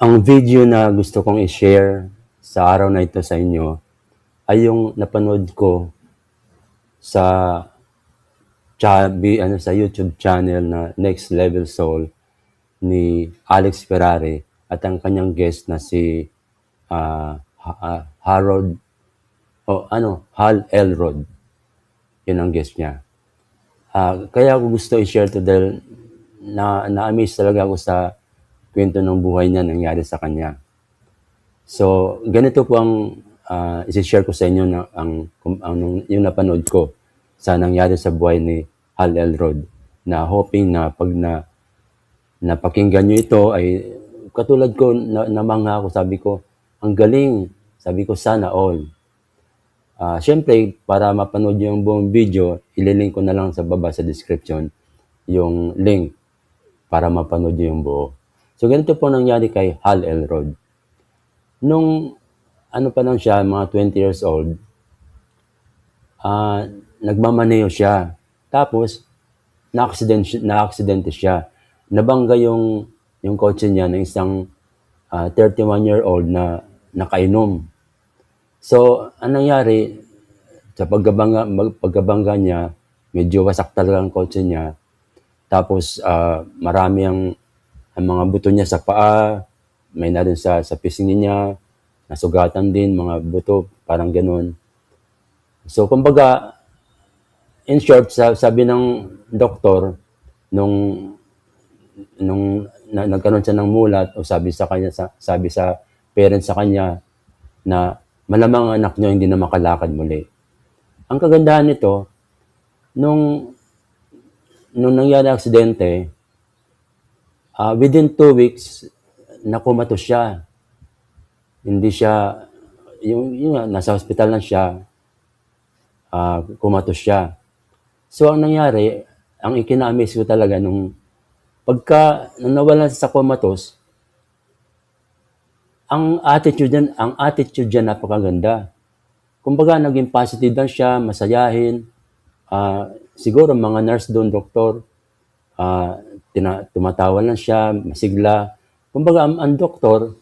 Ang video na gusto kong i-share sa araw na ito sa inyo ay yung napanood ko sa sa YouTube channel na Next Level Soul ni Alex Ferrari at ang kanyang guest na si Harold Hal Elrod. Yun ang guest niya. Kaya ako gusto i-share to dahil na-amaze talaga ako sa kwento ng buhay niya nangyari sa kanya. So, ganito po ang isi-share ko sa inyo na yung napanood ko sa nangyari sa buhay ni Hal Elrod, na hoping na pag napakinggan nyo ito ay katulad ko, namangha ako, sabi ko, ang galing, sabi ko, sana all. Siyempre, para mapanood yung buong video, ililink ko na lang sa baba sa description yung link para mapanood yung buo. So, ganito po nangyari kay Hal Elrod. Nung pa lang siya, mga 20 years old, nagmamaneho siya. Tapos, na-aksidente siya. Nabangga yung kotse niya ng isang 31-year-old na nakainom. So, anong nangyari, sa pagkabangga niya, medyo wasak talaga ang kotse niya. Tapos, marami ang mga buto niya sa paa, may na rin sa pisngi niya, nasugatan din, mga buto, parang ganun. So, kumbaga, in short, sabi ng doktor, nung nagkaroon siya ng mulat, o sabi sa parents sa kanya, na malamang anak niyo hindi na makalakad muli. Ang kagandahan nito, nung nangyari ang aksidente, within 2 weeks, nakumatos siya. Hindi siya, nasa hospital lang siya, kumatos siya. So, ang nangyari, ang ikina-amaze ko talaga nung nawalan sa comatose, ang attitude niya napakaganda. Kumbaga, naging positive lang siya, masayahin. Siguro mga nurse doon, doktor, tumatawa lang siya, masigla. Kumbaga, ang doktor,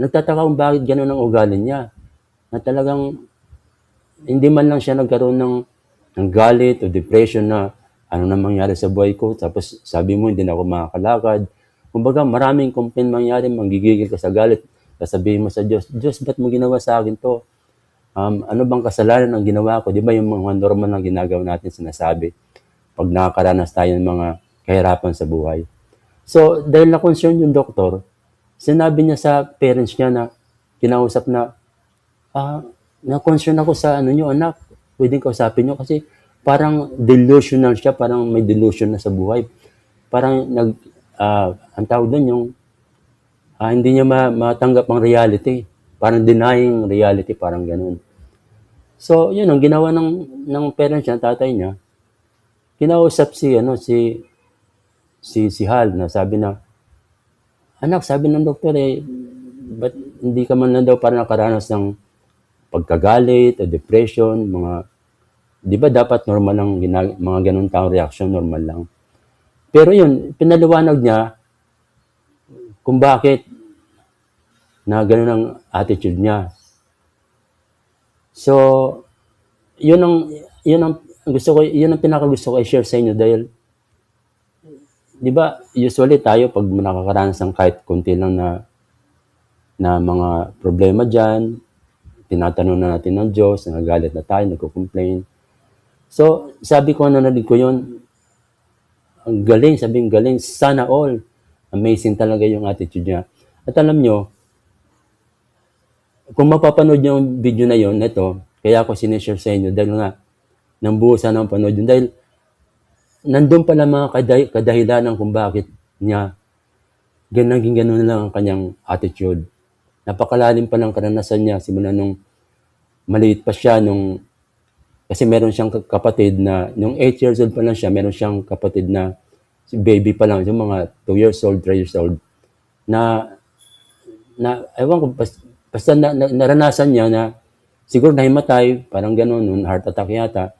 nagtataka kung bakit gano'n ang ugali niya. Na talagang hindi man lang siya nagkaroon ng galit o depression na ano na mangyari sa buhay ko. Tapos sabi mo, hindi na ako makakalakad. Kumbaga, maraming complaint mangyari, manggigigil ka sa galit. Sasabihin mo sa Diyos, Diyos, ba't mo ginawa sa akin to? Ano bang kasalanan ang ginawa ko? Di ba yung mga normal na ginagawa natin sinasabi pag nakakaranas tayo ng mga kahirapan sa buhay? So, dahil na-concern yung doktor, sinabi niya sa parents niya na kinausap na, na-concern ako sa niyo, anak, pwedeng kausapin niyo kasi parang delusional siya, parang may delusion na sa buhay. Parang ang tawag doon yung hindi niya matanggap ang reality. Parang denying reality, parang ganun. So, yun ang ginawa ng parents niya, tatay niya. Kinausap si Hal na sabi na, anak, sabi ng doktor ba't hindi ka man lang daw parang nakaranas ng pagkagalit o depression, di ba dapat normal lang mga ganun taong reaction, normal lang. Pero yun, pinaliwanag niya kung bakit na ganun ang attitude niya. So, yun ang pinakagusto ko i-share sa inyo dahil, di ba, usually tayo pag nakakaranas ng kahit konti lang na mga problema dyan, tinatanong na natin ng Diyos, nagagalit na tayo, nagko-complain. So, sabi ko, narinig ko yun, ang galing, sana all. Amazing talaga yung attitude niya. At alam nyo, kung mapapanood yung video na yun, ito, kaya ako sinishare sa inyo dahil nga, nang buo sana ang panood yun. Dahil, nandun pala mga kadahilanan kung bakit niya ganun lang ang kanyang attitude. Napakalalim pa ng karanasan niya simula nung maliit pa siya, kasi meron siyang kapatid na, nung 8 years old pa lang siya, meron siyang kapatid na baby pa lang, yung mga 2 years old, 3 years old, na ewan ko, basta naranasan niya na siguro nahimatay, parang gano'n, heart attack yata,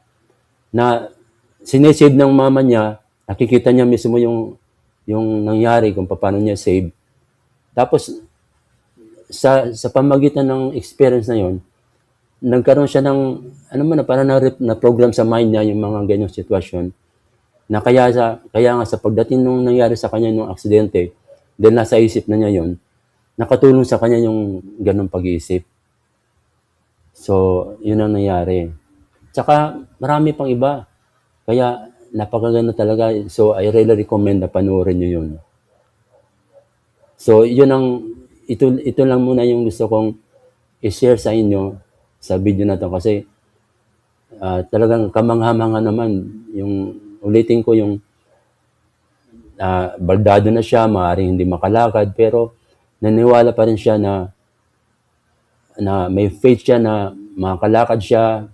na sinesave ng mama niya, nakikita niya mismo yung nangyari kung paano niya save. Tapos sa pamagitan ng experience na yon, nagkaroon siya ng ano man na parang na program sa mind niya yung mga ganyang sitwasyon na kaya nga sa pagdating nung nangyari sa kanya nung aksidente, dahil nasa isip na niya yon, nakatulong sa kanya yung ganong pag-iisip. So, yun ang nangyari. Tsaka marami pang iba. Kaya napakaganda talaga. So, I really recommend na panoorin nyo yun. So, ito lang muna yung gusto kong i-share sa inyo sa video na to kasi talagang kamangha-mangha naman yung ulitin ko yung baldado na siya, maaaring hindi makalakad, pero naniwala pa rin siya na may faith siya na makakalakad siya,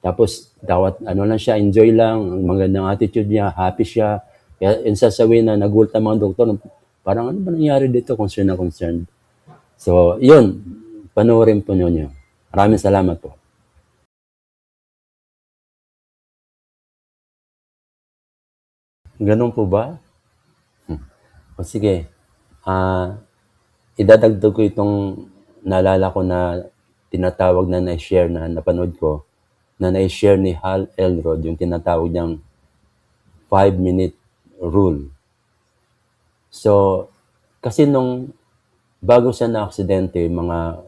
tapos ano lang siya, enjoy lang, magandang attitude niya, happy siya. Kaya yung sasabihin na nagulat ang mga doktor, parang ano ba nangyari dito, concerned na concerned. So, yun, panoorin po nyo. Maraming salamat po. Ganun po ba? O sige, idadagdag ko itong naalala ko na tinatawag na na-share na napanood ko, na na-share ni Hal Elrod, yung tinatawag niyang 5-minute rule. So, kasi nung bago siya na aksidente, mga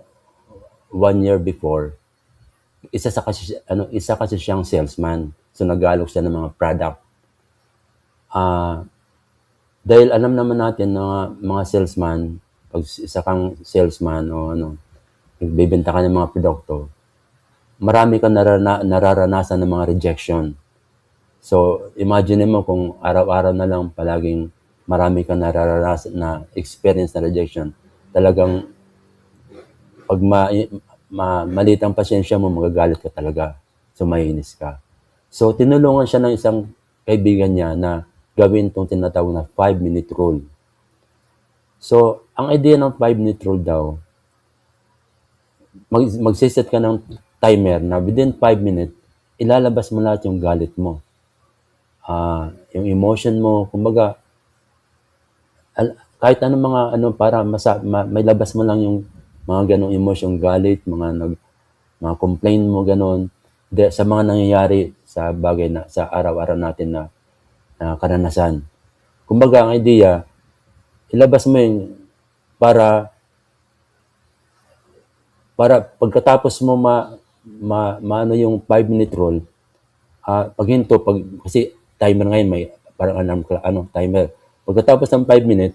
1 year before, isa kasi siyang salesman. So, nag-aalok siya ng mga product. Dahil alam naman natin na mga salesman, pag isa kang salesman o nagbebenta ka ng mga produkto, marami kang nararanasan ng mga rejection. So, imagine mo kung araw-araw na lang palaging marami kang nararanasan na experience na rejection. Talagang pag maliit ang pasensya mo, magagalit ka talaga. So, mainis ka. So, tinulungan siya ng isang kaibigan niya na gawin itong tinatawag na 5-minute rule. So, ang idea ng 5-minute rule daw, magsiset ka ng timer na within 5 minutes, ilalabas mo lahat yung galit mo. Yung emotion mo, kumbaga, kahit anong mga para may labas mo lang yung mga ganong emotion, galit, mga complain mo ganon sa mga nangyayari sa bagay na sa araw-araw natin na karanasan. Kumbaga ang idea, ilabas mo yun para pagkatapos mo maano yung 5-minute rule, kasi timer ngayon may parang timer. Pagkatapos ng 5 minutes,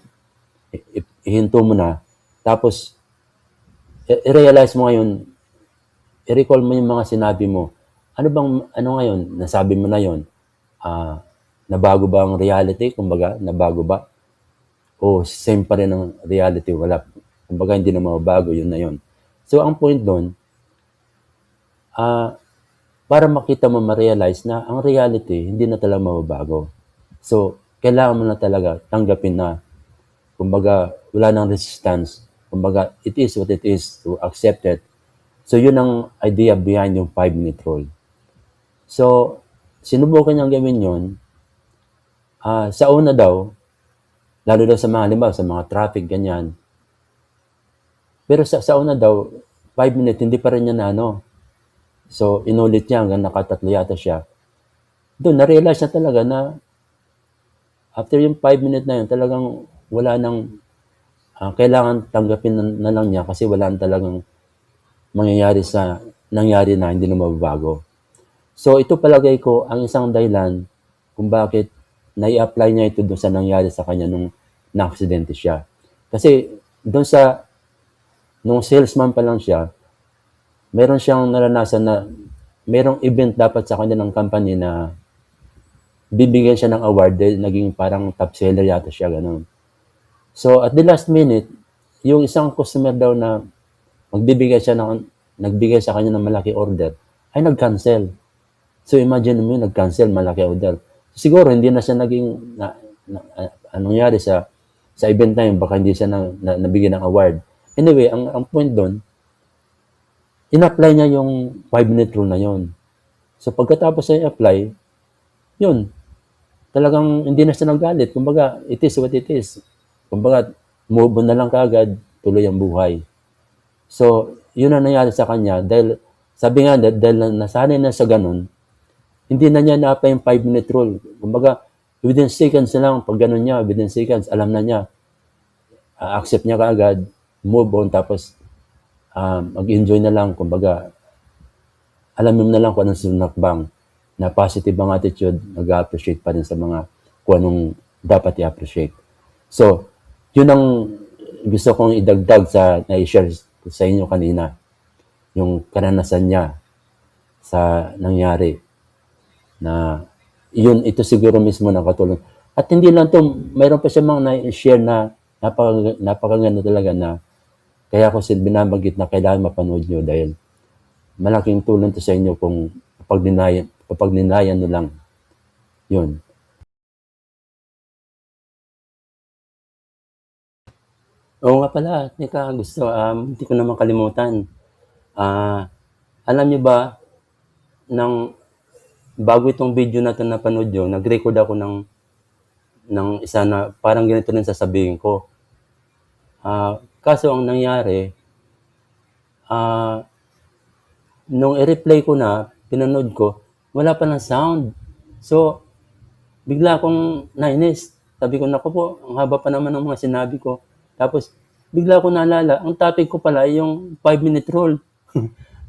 ihinto mo na, tapos i-realize mo ngayon, i-recall mo yung mga sinabi mo. Ano ngayon, nasabi mo na yon, nabago ba ang reality? Kumbaga, nabago ba? O same pa rin ang reality? Wala. Kumbaga, hindi na mababago, yun na yun. So, ang point doon, para makita mo, ma-realize na ang reality, hindi na talaga mababago. So, kailangan mo na talaga tanggapin na, kumbaga, wala nang resistance. Kumbaga, it is what it is, to accept it. So, yun ang idea behind yung 5-minute rule. So, sinubukan niyang gawin yun. Sa una daw, lalo daw sa mga, halimbawa, sa mga traffic, ganyan. Pero sa una daw, 5 minutes, hindi pa rin niya na So, inulit niya hanggang nakatatlo yata siya. Doon, na-realize na talaga na after yung 5 minutes na yun, talagang wala nang kailangan tanggapin na lang niya kasi wala nang talagang nangyari na hindi na mababago. So, ito palagay ko ang isang dahilan kung bakit nai-apply niya ito doon sa nangyari sa kanya nung na-aksidente siya. Kasi doon nung salesman pa lang siya, meron siyang naranasan na merong event dapat sa kanya ng company na bibigyan siya ng award dahil naging parang top seller yata siya, ganun. So, at the last minute, yung isang customer daw na nagbigay sa kanya ng malaki order, ay nag-cancel. So, imagine mo yun, nag-cancel, malaki order. Siguro, hindi na siya naging, anong nangyari sa event na yun, baka hindi siya nabigyan ng award. Anyway, ang point doon, in-apply niya yung 5-minute rule na yun. So, pagkatapos niya i-apply, yun, talagang hindi na siya nagalit. Kumbaga, it is what it is. Kumbaga, move on na lang kaagad, tuloy ang buhay. So, yun ang nangyari sa kanya dahil sabi nga dahil nasanay na sa ganun, hindi na niya naapa yung 5-minute rule. Kumbaga, within seconds na lang, pag ganun niya, within seconds, alam na niya, accept niya kaagad, move on, tapos mag-enjoy na lang. Kumbaga, alam mo na lang kung anong sinakbang na positive ang attitude, nag-appreciate pa rin sa mga kung anong dapat i-appreciate. So, yun ang gusto kong idagdag sa na-share sa inyo kanina. Yung karanasan niya sa nangyari na yun, ito siguro mismo nakatulong. At hindi lang to, mayroon pa siya mga na-share na napakaganda talaga na kaya ko binabanggit na kailangan mapanood nyo dahil malaking tulong to sa inyo kung papagninayan nyo lang. Yun. Oo nga pala, teka, gusto, hindi ko naman kalimutan. Alam niyo ba, bago itong video na ito napanood nyo, nag-record ako ng isa na parang ganito rin sasabihin ko. Kaso ang nangyari, nung i-replay ko na, pinanood ko, wala pa ng sound. So, bigla akong nainis. Sabi ko, naku po, ang haba pa naman ng mga sinabi ko. Tapos, bigla ko naalala, ang topic ko pala yung 5-minute rule.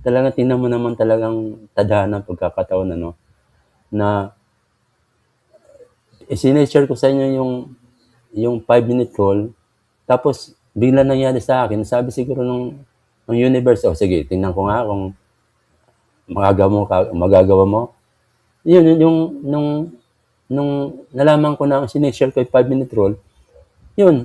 Talagang tingnan mo naman talagang tadhana ng pagkakataon, ano, na sinishare ko sa inyo yung 5-minute rule. Tapos, bigla nangyari sa akin, sabi siguro ng universe, sige, tingnan ko nga kung magagawa mo. Yun, nung nalaman ko na ang sinishare ko yung 5-minute rule, yun,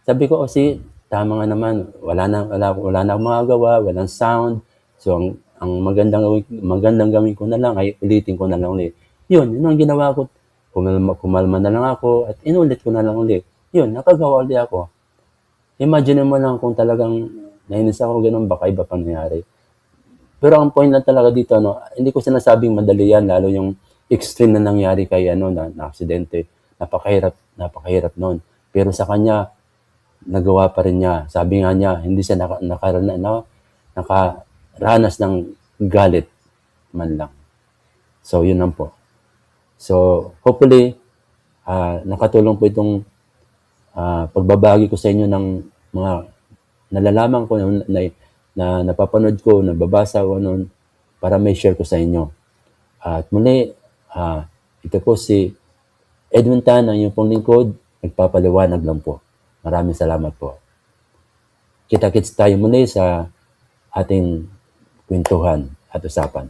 sabi ko, si tama nga naman, wala na akong magagawa, walang sound. So, ang magandang gawin ko na lang ay ulitin ko na lang ulit. Yun ang ginawa ko. Kumalma na lang ako at inulit ko na lang ulit. Yun, nakagawa ulit ako. Imagine mo lang kung talagang nainis ako ganun, baka iba pa nangyari. Pero ang point lang talaga dito, hindi ko sinasabing madali yan, lalo yung extreme na nangyari kay na aksidente. Napakahirap noon. Pero sa kanya, nagawa pa rin niya. Sabi nga niya, hindi siya nakaranas ng galit man lang. So, yun lang po. So, hopefully, nakatulong po itong pagbabagi ko sa inyo ng mga nalalaman ko na napapanood ko, nababasa ko noon para may share ko sa inyo. At muli, ito po si Edwin Tan, ang inyong pong lingkod, nagpapaliwanag lang po. Maraming salamat po. Kita-kits tayo muli sa ating kwentuhan at usapan.